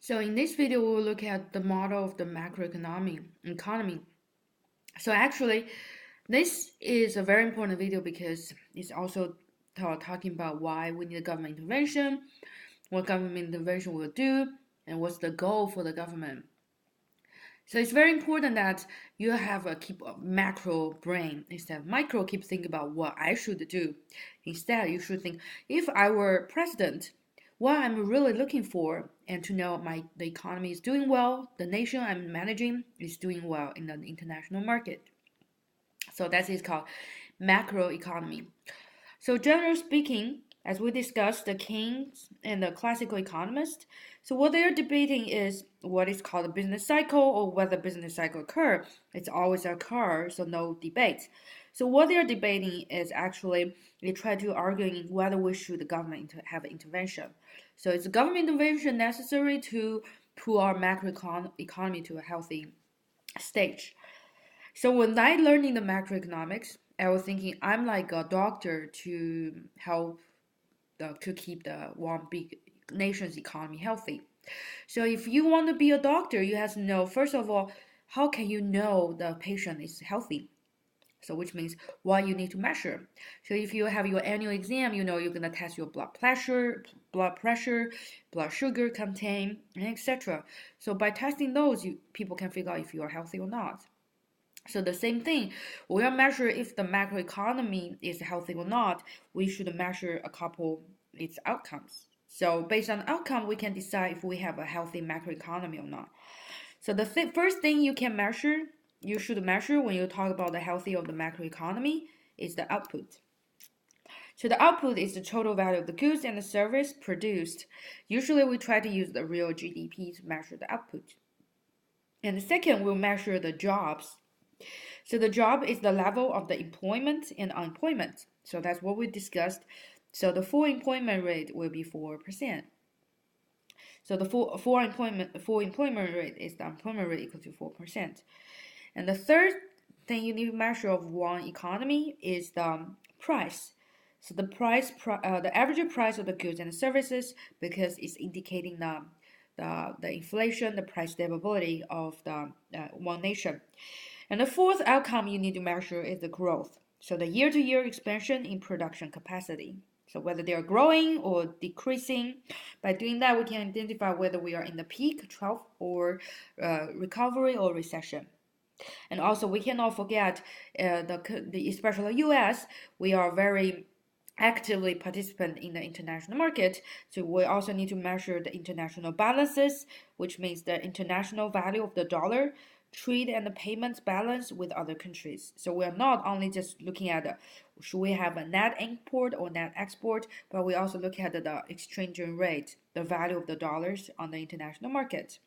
So in this video, we will look at the model of the economy. So actually, this is a very important video because it's also talking about why we need a government intervention, what government intervention will do, and what's the goal for the government. So it's very important that you have keep a macro brain instead of micro. Keep thinking about what I should do. Instead, you should think if I were president, what I'm really looking for, and to know the economy is doing well, the nation I'm managing is doing well in the international market. So that is called macro economy. So generally speaking, as we discussed, the kings and the classical economists, so what they're debating is what is called a business cycle or whether business cycle occur. It's always occur, so no debate. So what they're debating is actually they try to arguing whether we should the government have intervention. So is government intervention necessary to pull our economy to a healthy stage? So when I learning the macroeconomics, I was thinking I'm like a doctor to help to keep the one big nation's economy healthy. So if you want to be a doctor, you have to know first of all how can you know the patient is healthy. So which means what you need to measure. So if you have your annual exam, you know you're gonna test your blood pressure, blood sugar content, and etc. So by testing those, people can figure out if you are healthy or not. So the same thing, we will measure if the macroeconomy is healthy or not. We should measure a couple its outcomes. So based on outcome, we can decide if we have a healthy macroeconomy or not. So the first thing you should measure when you talk about the healthy of the macroeconomy is the output. So the output is the total value of the goods and the service produced. Usually we try to use the real GDP to measure the output. And the second, we'll measure the jobs. So the job is the level of the employment and unemployment. So that's what we discussed. So the full employment rate will be 4%. So the full employment rate is the employment rate equal to 4%. And the third thing you need to measure of one economy is the price. So the average price of the goods and services, because it's indicating the inflation, the price stability of the one nation. And the fourth outcome you need to measure is the growth. So the year-to-year expansion in production capacity. So whether they are growing or decreasing. By doing that, we can identify whether we are in the peak, trough, or recovery or recession. And also, we cannot forget especially the U.S. We are very actively participant in the international market. So we also need to measure the international balances, which means the international value of the dollar, trade and the payments balance with other countries. So we are not only just looking at should we have a net import or net export, but we also look at the exchange rate, the value of the dollars on the international market.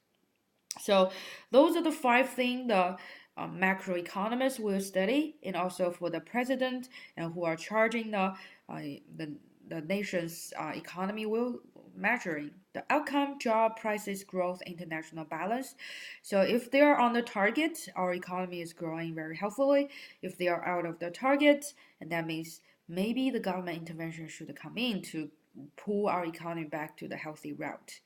So those are the five things the macroeconomists will study, and also for the president and who are charging the nation's economy will measuring the outcome, job, prices, growth, international balance. So if they are on the target, our economy is growing very healthily. If they are out of the target, and that means maybe the government intervention should come in to pull our economy back to the healthy route.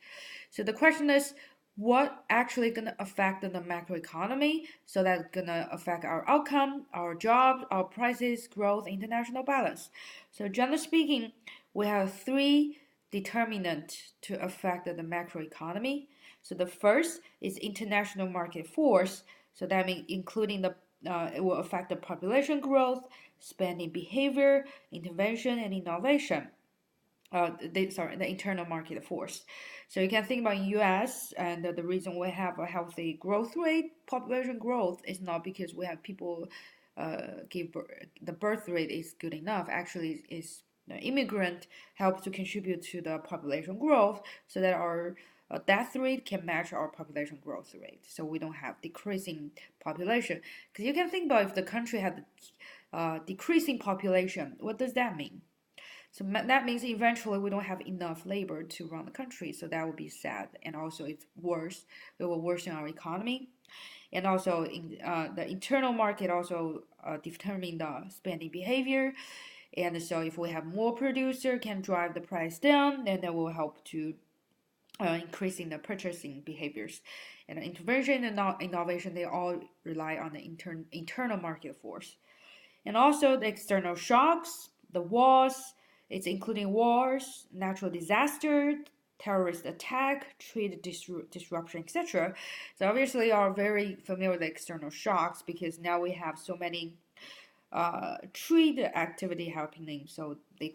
So the question is, what actually gonna affect the macroeconomy? So that's gonna affect our outcome, our jobs, our prices, growth, international balance. So generally speaking, we have three determinants to affect the macroeconomy. So the first is international market force. So that means including it will affect the population growth, spending behavior, intervention, and innovation. The internal market force. So you can think about U.S. and the reason we have a healthy growth rate, population growth, is not because we have people give birth, the birth rate is good enough. Actually, is the immigrant helps to contribute to the population growth, so that our death rate can match our population growth rate. So we don't have decreasing population. Because you can think about if the country had decreasing population, what does that mean? So that means eventually we don't have enough labor to run the country. So that would be sad. And also it's worse. It will worsen our economy. And also in the internal market also determine the spending behavior. And so if we have more producer can drive the price down, then that will help to increasing the purchasing behaviors. And intervention and innovation, they all rely on the internal market force. And also the external shocks, the wars, it's including wars, natural disaster, terrorist attack, trade disruption, etc. So obviously you are very familiar with the external shocks because now we have so many trade activity happening. So they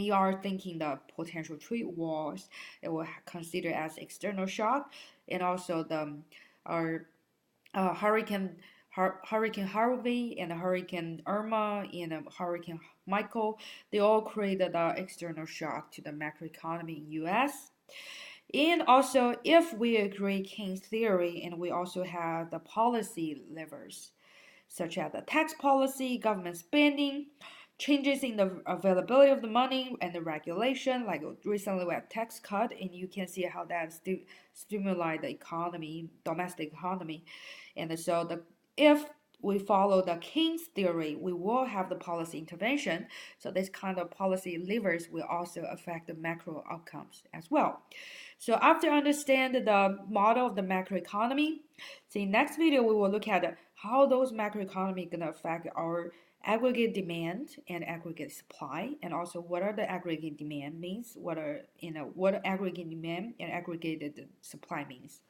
are thinking the potential trade wars they will consider as external shock, and also the our hurricane. Hurricane Harvey and Hurricane Irma and Hurricane Michael, they all created the external shock to the macroeconomy in U.S. And also, if we agree Keynes theory, and we also have the policy levers, such as the tax policy, government spending, changes in the availability of the money and the regulation. Like recently we have tax cut, and you can see how that stimulate the economy, domestic economy. And so if we follow the Keynes theory, we will have the policy intervention. So this kind of policy levers will also affect the macro outcomes as well. So after understand the model of the macroeconomy, so in next video we will look at how those macroeconomy gonna affect our aggregate demand and aggregate supply, and also what are the aggregate demand means, what aggregate demand and aggregated supply means.